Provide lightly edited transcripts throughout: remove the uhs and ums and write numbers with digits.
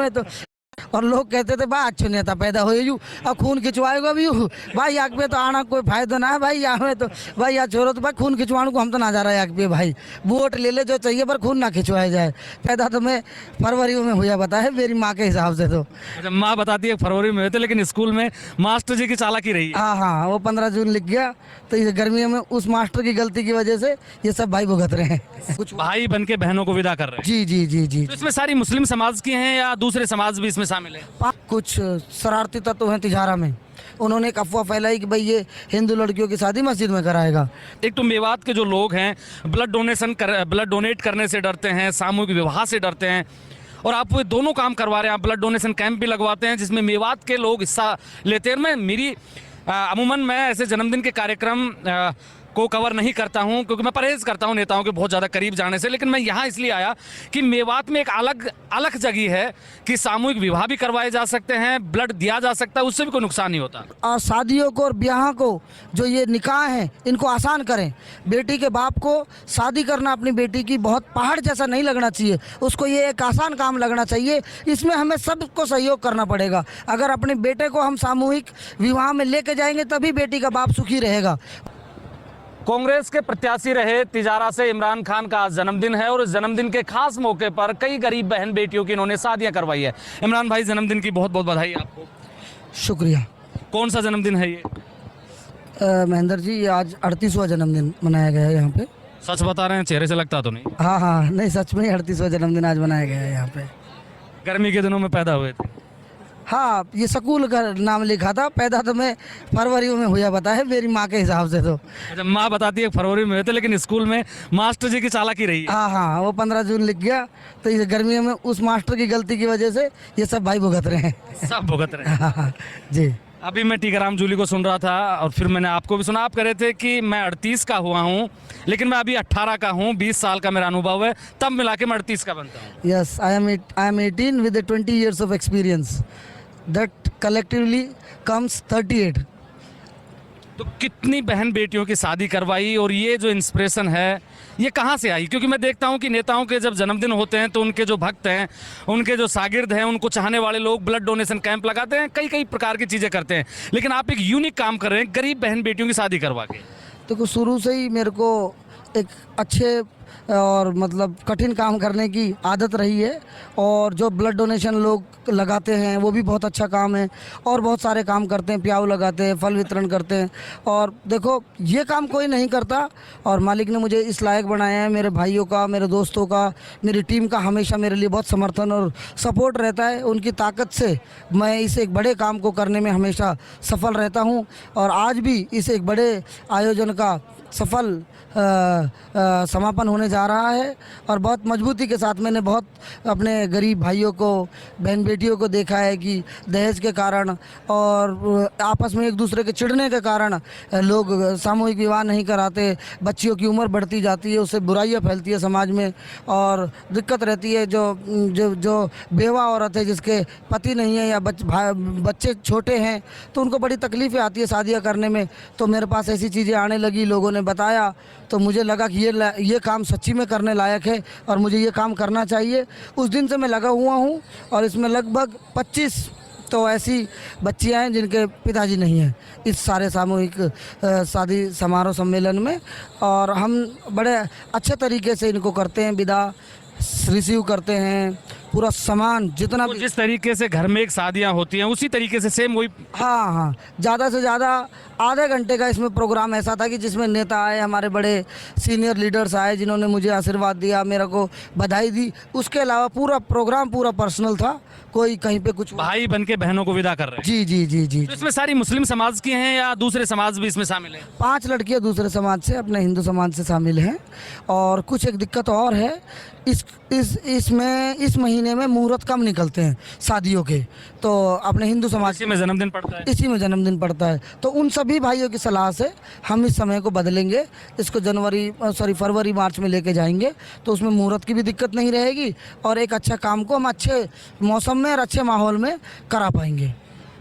हमें तो। और लोग कहते थे भाई अच्छो नेता पैदा हो यू और खून खिंचवाएगा भी यू भाई आग पे तो आना कोई फायदा ना है भाई यहाँ में तो भाई यहाँ छोड़ो तो भाई खून खिंचवाने को हम तो ना जा रहे हैं आग पे भाई वोट ले ले जो चाहिए पर खून ना खिंचवाया जाए। पैदा तो मैं फरवरी में हुआ बता है मेरी माँ के हिसाब से तो। अच्छा, माँ बताती है फरवरी में हुए थे, लेकिन स्कूल में मास्टर जी की चालाकी रही है। हाँ हाँ वो 15 जून लिख गया तो इस गर्मियों में उस मास्टर की गलती की वजह से ये सब भाई भुगत रहे हैं कुछ। भाई बन के बहनों को विदा कर रहे हैं। जी जी जी जी। तो इसमें सारी मुस्लिम समाज की हैं या दूसरे समाज भी इसमें शामिल है? कुछ शरारती तत्व हैं तिजारा में, उन्होंने एक अफवाह फैलाई कि भाई ये हिंदू लड़कियों की शादी मस्जिद में कराएगा। एक तो मेवात के जो लोग हैं ब्लड डोनेट करने से डरते हैं, सामूहिक विवाह से डरते हैं, और आप वो दोनों काम करवा रहे हैं। आप ब्लड डोनेशन कैंप भी लगवाते हैं जिसमें मेवात के लोग हिस्सा लेते हैं। अमूमन मैं ऐसे जन्मदिन के कार्यक्रम को कवर नहीं करता हूं क्योंकि मैं परहेज करता हूं नेताओं के बहुत ज़्यादा करीब जाने से, लेकिन मैं यहाँ इसलिए आया कि मेवात में एक अलग जगह है कि सामूहिक विवाह भी करवाए जा सकते हैं, ब्लड दिया जा सकता है, उससे भी कोई नुकसान नहीं होता। और शादियों को और ब्याह को जो ये निकाह हैं इनको आसान करें। बेटी के बाप को शादी करना अपनी बेटी की बहुत पहाड़ जैसा नहीं लगना चाहिए, उसको ये एक आसान काम लगना चाहिए। इसमें हमें सबको सहयोग करना पड़ेगा। अगर अपने बेटे को हम सामूहिक विवाह में लेके जाएंगे तभी बेटी का बाप सुखी रहेगा। कांग्रेस के प्रत्याशी रहे तिजारा से इमरान खान का आज जन्मदिन है और इस जन्मदिन के खास मौके पर कई गरीब बहन बेटियों की इन्होंने शादियां करवाई है। इमरान भाई, जन्मदिन की बहुत बहुत बधाई आपको। शुक्रिया। कौन सा जन्मदिन है ये? महेंद्र जी ये आज 38वां जन्मदिन मनाया गया है यहाँ पे। सच बता रहे हैं, चेहरे से लगता तो नहीं। हाँ हाँ नहीं सच में 38वां जन्मदिन आज मनाया गया है यहाँ पे। गर्मी के दिनों में पैदा हुए थे? हाँ ये स्कूल का नाम लिखा था, पैदा तो मैं फरवरी में हुआ बता है मेरी माँ के हिसाब से तो। अच्छा, माँ बताती है फरवरी में हुए थे, लेकिन स्कूल में मास्टर जी की चालाकी रही है। हाँ हाँ वो 15 जून लिख गया तो इस गर्मियों में उस मास्टर की गलती की वजह से ये सब भाई भुगत रहे हैं। सब भुगत रहे हैं। हाँ हाँ जी। अभी मैं टीकाराम जूली को सुन रहा था और फिर मैंने आपको भी सुना। आप कह रहे थे कि मैं 38 का हुआ हूँ लेकिन मैं अभी 18 का हूँ, 20 साल का मेरा अनुभव है, तब मिला के मैं 38 का बनता हूँ। Yes I am 18 with 20 years of experience that collectively comes 38। तो कितनी बहन बेटियों की शादी करवाई और ये जो इंस्पिरेशन है ये कहाँ से आई? क्योंकि मैं देखता हूँ कि नेताओं के जब जन्मदिन होते हैं तो उनके जो भक्त हैं, उनके जो शागिर्द हैं, उनको चाहने वाले लोग ब्लड डोनेशन कैंप लगाते हैं, कई प्रकार की चीज़ें करते हैं, लेकिन आप एक यूनिक काम कर रहे हैं, गरीब बहन बेटियों की शादी करवा के। तो शुरू से ही मेरे को एक अच्छे और मतलब कठिन काम करने की आदत रही है, और जो ब्लड डोनेशन लोग लगाते हैं वो भी बहुत अच्छा काम है, और बहुत सारे काम करते हैं, प्याऊ लगाते हैं, फल वितरण करते हैं। और देखो ये काम कोई नहीं करता और मालिक ने मुझे इस लायक बनाया है। मेरे भाइयों का, मेरे दोस्तों का, मेरी टीम का हमेशा मेरे लिए बहुत समर्थन और सपोर्ट रहता है। उनकी ताकत से मैं इस एक बड़े काम को करने में हमेशा सफल रहता हूँ, और आज भी इस एक बड़े आयोजन का सफल समापन होने जा रहा है। और बहुत मजबूती के साथ मैंने बहुत अपने गरीब भाइयों को, बहन बेटियों को देखा है कि दहेज के कारण और आपस में एक दूसरे के चिढ़ने के कारण लोग सामूहिक विवाह नहीं कराते, बच्चियों की उम्र बढ़ती जाती है, उससे बुराइयां फैलती है समाज में और दिक्कत रहती है। जो बेवा औरत है जिसके पति नहीं है या बच्चे छोटे हैं तो उनको बड़ी तकलीफ़ें आती है शादियाँ करने में। तो मेरे पास ऐसी चीज़ें आने लगी, लोगों ने बताया, तो मुझे लगा कि ये काम सच्ची में करने लायक है और मुझे ये काम करना चाहिए। उस दिन से मैं लगा हुआ हूँ और इसमें लगभग 25 तो ऐसी बच्चियाँ हैं जिनके पिताजी नहीं हैं इस सारे सामूहिक शादी समारोह सम्मेलन में, और हम बड़े अच्छे तरीके से इनको करते हैं, विदा रिसीव करते हैं, पूरा सामान जितना तो जिस तरीके से घर में एक शादियाँ होती हैं उसी तरीके से सेम वही। हाँ हाँ ज़्यादा से ज़्यादा आधे घंटे का इसमें प्रोग्राम ऐसा था कि जिसमें नेता आए, हमारे बड़े सीनियर लीडर्स आए जिन्होंने मुझे आशीर्वाद दिया, मेरे को बधाई दी। उसके अलावा पूरा प्रोग्राम पूरा पर्सनल था, कोई कहीं पे कुछ। भाई बन के बहनों को विदा कर रहे हैं। जी जी जी जी। तो इसमें सारी मुस्लिम समाज की हैं या दूसरे समाज भी इसमें शामिल हैं? 5 लड़कियां दूसरे समाज से, अपने हिंदू समाज से शामिल हैं। और कुछ एक दिक्कत और है, इस महीने में मुहूर्त कम निकलते हैं शादियों के, तो अपने हिंदू समाज इसी में जन्मदिन पड़ता है। इसी में जन्मदिन पड़ता है। तो उन सभी भाइयों की सलाह से हम इस समय को बदलेंगे, इसको फरवरी मार्च में लेके जाएंगे, तो उसमें मुहूर्त की भी दिक्कत नहीं रहेगी और एक अच्छा काम को हम अच्छे मौसम में और अच्छे माहौल में करा पाएंगे।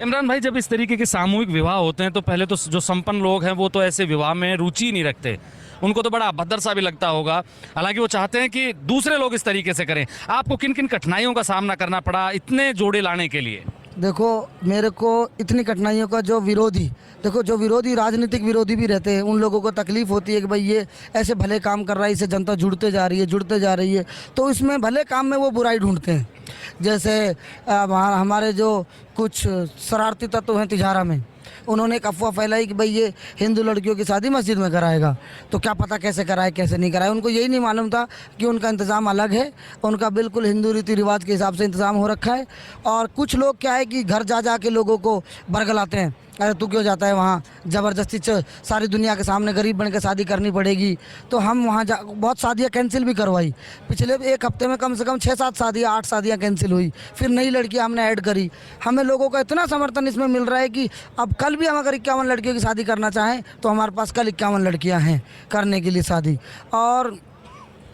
इमरान भाई, जब इस तरीके के सामूहिक विवाह होते हैं तो पहले तो जो संपन्न लोग हैं वो तो ऐसे विवाह में रुचि नहीं रखते, उनको तो बड़ा अभद्र सा भी लगता होगा, हालांकि वो चाहते हैं कि दूसरे लोग इस तरीके से करें। आपको किन किन कठिनाइयों का सामना करना पड़ा इतने जोड़े लाने के लिए? देखो, मेरे को इतनी कठिनाइयों का जो विरोधी, देखो जो विरोधी राजनीतिक विरोधी भी रहते हैं, उन लोगों को तकलीफ़ होती है कि भाई ये ऐसे भले काम कर रहा है, इससे जनता जुड़ते जा रही है, तो इसमें भले काम में वो बुराई ढूंढते हैं। जैसे हमारे जो कुछ शरारती तत्व हैं तिजारा में, उन्होंने एक अफवाह फैलाई कि भाई ये हिंदू लड़कियों की शादी मस्जिद में कराएगा, तो क्या पता कैसे कराए कैसे नहीं कराए। उनको यही नहीं मालूम था कि उनका इंतज़ाम अलग है, उनका बिल्कुल हिंदू रीति रिवाज के हिसाब से इंतज़ाम हो रखा है। और कुछ लोग क्या है कि घर जा के लोगों को बरगलाते हैं, अरे तू क्यों जाता है वहाँ, ज़बरदस्ती सारी दुनिया के सामने गरीब बन के शादी करनी पड़ेगी। तो हम वहाँ बहुत शादियाँ कैंसिल भी करवाई। पिछले एक हफ्ते में कम से कम 6-7 शादियाँ 8 शादियाँ कैंसिल हुई, फिर नई लड़कियाँ हमने ऐड करी। हमें लोगों का इतना समर्थन इसमें मिल रहा है कि अब कल भी हम अगर 51 लड़कियों की शादी करना चाहें तो हमारे पास कल 51 लड़कियाँ हैं करने के लिए शादी। और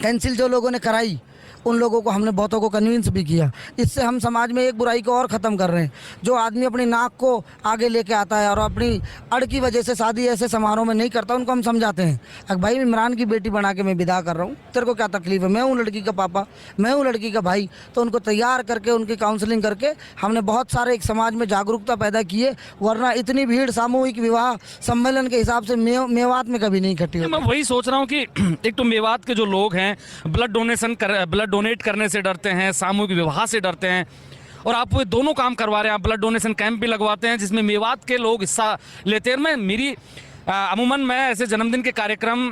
कैंसिल जो लोगों ने कराई उन लोगों को हमने बहुतों को कन्विंस भी किया। इससे हम समाज में एक बुराई को और ख़त्म कर रहे हैं। जो आदमी अपनी नाक को आगे लेके आता है और अपनी अड़ की वजह से शादी ऐसे समारोह में नहीं करता, उनको हम समझाते हैं अगर भाई इमरान की बेटी बना के मैं विदा कर रहा हूँ, तेरे को क्या तकलीफ़ है, मैं हूँ लड़की का पापा, मैं हूँ लड़की का भाई। तो उनको तैयार करके उनकी काउंसलिंग करके हमने बहुत सारे एक समाज में जागरूकता पैदा की है, वरना इतनी भीड़ सामूहिक विवाह सम्मेलन के हिसाब से मेवात में कभी नहीं इकट्ठी होती। मैं वही सोच रहा हूँ कि एक तो मेवात के जो लोग हैं ब्लड डोनेट करने से डरते हैं, सामूहिक विवाह से डरते हैं, और आप वो दोनों काम करवा रहे हैं। आप ब्लड डोनेशन कैंप भी लगवाते हैं जिसमें मेवात के लोग हिस्सा लेते हैं। अमूमन मैं ऐसे जन्मदिन के कार्यक्रम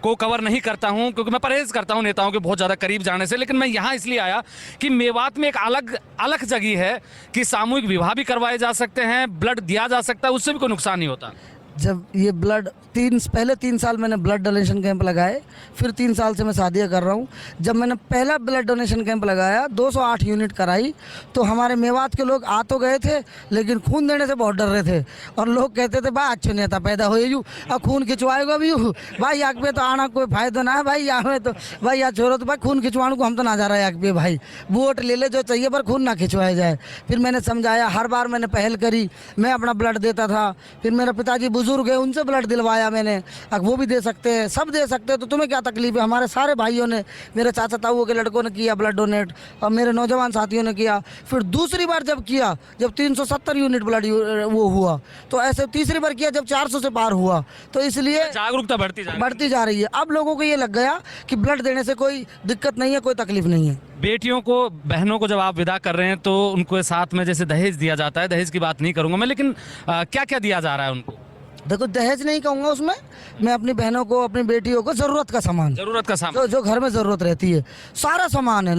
को कवर नहीं करता हूं क्योंकि मैं परहेज करता हूं नेताओं के बहुत ज़्यादा करीब जाने से, लेकिन मैं यहाँ इसलिए आया कि मेवात में एक अलग जगह है कि सामूहिक विवाह भी करवाए जा सकते हैं, ब्लड दिया जा सकता है, उससे भी कोई नुकसान नहीं होता। जब ये ब्लड पहले 3 साल मैंने ब्लड डोनेशन कैंप लगाए, फिर 3 साल से मैं शादियाँ कर रहा हूँ। जब मैंने पहला ब्लड डोनेशन कैंप लगाया 208 यूनिट कराई, तो हमारे मेवात के लोग आ तो गए थे लेकिन खून देने से बहुत डर रहे थे। और लोग कहते थे भाई अच्छे नेता पैदा हो यू और खून खिंचवाएगा भी भाई, आग पे तो आना कोई फायदा ना है भाई, यहाँ तो भाई यहाँ छोड़ो तो भाई खून खिंचवाने को हम तो ना जा रहे हैं आग पे भाई, वोट ले ले जो चाहिए पर खून ना खिंचवाया जाए। फिर मैंने समझाया, हर बार मैंने पहल करी, मैं अपना ब्लड देता था। फिर मेरे पिताजी बुजुर्ग है, उनसे ब्लड दिलवाया मैंने, अब वो भी दे सकते हैं, सब दे सकते हैं, तो तुम्हें क्या तकलीफ है। हमारे सारे भाइयों ने, मेरे चाचा ताऊओं के लड़कों ने किया ब्लड डोनेट और मेरे नौजवान साथियों ने किया। फिर दूसरी बार जब किया, जब 370 यूनिट ब्लड वो हुआ, तो ऐसे तीसरी बार किया जब 400 से पार हुआ। तो इसलिए जागरूकता बढ़ती जा रही है। अब लोगों को ये लग गया कि ब्लड देने से कोई दिक्कत नहीं है, कोई तकलीफ नहीं है। बेटियों को, बहनों को जब आप विदा कर रहे हैं तो उनको साथ में जैसे दहेज दिया जाता है, दहेज की बात नहीं करूंगा मैं, लेकिन क्या क्या दिया जा रहा है उनको? देखो, दहेज नहीं कहूँगा उसमें, मैं अपनी बहनों को, अपनी बेटियों को ज़रूरत का सामान जो घर में ज़रूरत रहती है सारा सामान है।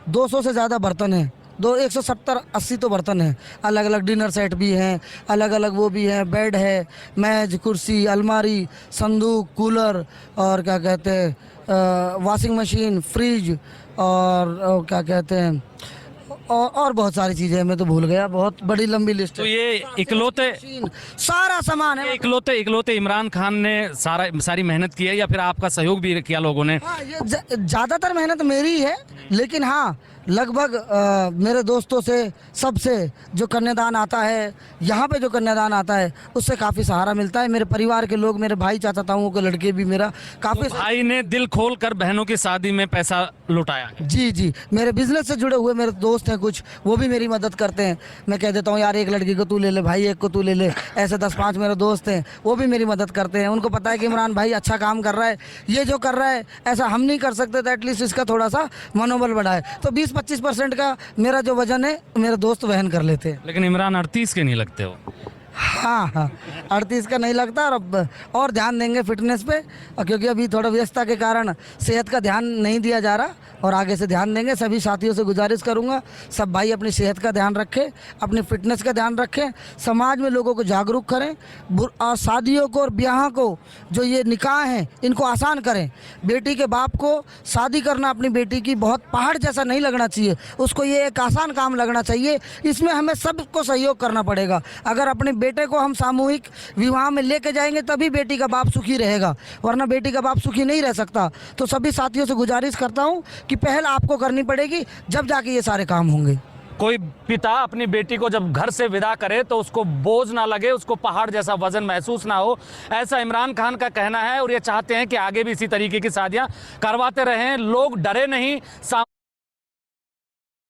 200 से ज़्यादा बर्तन है, 170-80 तो बर्तन है, अलग अलग डिनर सेट भी हैं, अलग अलग वो भी हैं, बेड है, मेज, कुर्सी, अलमारी, संदूक, कूलर, और क्या कहते हैं वॉशिंग मशीन, फ्रिज, और क्या कहते हैं और बहुत सारी चीज़ें हैं, मैं तो भूल गया, बहुत बड़ी लंबी लिस्ट है। तो ये इकलौते सारा सामान है। इकलौते इमरान खान ने सारी मेहनत की है या फिर आपका सहयोग भी किया लोगों ने? हाँ, ये ज़्यादातर मेहनत मेरी है, लेकिन हाँ लगभग मेरे दोस्तों से, सबसे जो कन्यादान आता है, यहाँ पे जो कन्यादान आता है उससे काफ़ी सहारा मिलता है। मेरे परिवार के लोग, मेरे भाई चाचा ताऊओं के लड़के भी मेरा काफ़ी, तो भाई ने दिल खोल कर बहनों की शादी में पैसा लुटाया। जी, मेरे बिजनेस से जुड़े हुए मेरे दोस्त हैं कुछ, वो भी मेरी मदद करते हैं। मैं कह देता हूँ यार एक लड़की को तू ले ले भाई, एक को तू ले ले, ऐसे 10-5 मेरे दोस्त हैं, वो भी मेरी मदद करते हैं। उनको पता है कि इमरान भाई अच्छा काम कर रहा है, ये जो कर रहा है ऐसा हम नहीं कर सकते, तो एटलीस्ट इसका थोड़ा सा मनोबल बढ़ाए। तो 20-25% का मेरा जो वजन है मेरे दोस्त वहन कर लेते हैं। लेकिन इमरान 38 के नहीं लगते हो। हाँ, 38 का नहीं लगता। और अब और ध्यान देंगे फिटनेस पे, क्योंकि अभी थोड़ा व्यस्तता के कारण सेहत का ध्यान नहीं दिया जा रहा, और आगे से ध्यान देंगे। सभी साथियों से गुजारिश करूंगा, सब भाई अपनी सेहत का ध्यान रखें, अपनी फिटनेस का ध्यान रखें, समाज में लोगों को जागरूक करें, और शादियों को और ब्याह को, जो ये निकाह हैं, इनको आसान करें। बेटी के बाप को शादी करना अपनी बेटी की बहुत पहाड़ जैसा नहीं लगना चाहिए, उसको ये एक आसान काम लगना चाहिए। इसमें हमें सबको सहयोग करना पड़ेगा। अगर अपने बेटे को हम सामूहिक विवाह में लेके जाएंगे तभी बेटी का बाप सुखी रहेगा, वरना बेटी का बाप सुखी नहीं रह सकता। तो सभी साथियों से गुजारिश करता हूँ कि पहल आपको करनी पड़ेगी, जब जाके ये सारे काम होंगे। कोई पिता अपनी बेटी को जब घर से विदा करे तो उसको बोझ ना लगे, उसको पहाड़ जैसा वजन महसूस ना हो, ऐसा इमरान खान का कहना है। और ये चाहते हैं कि आगे भी इसी तरीके की शादियां करवाते रहें, लोग डरे नहीं।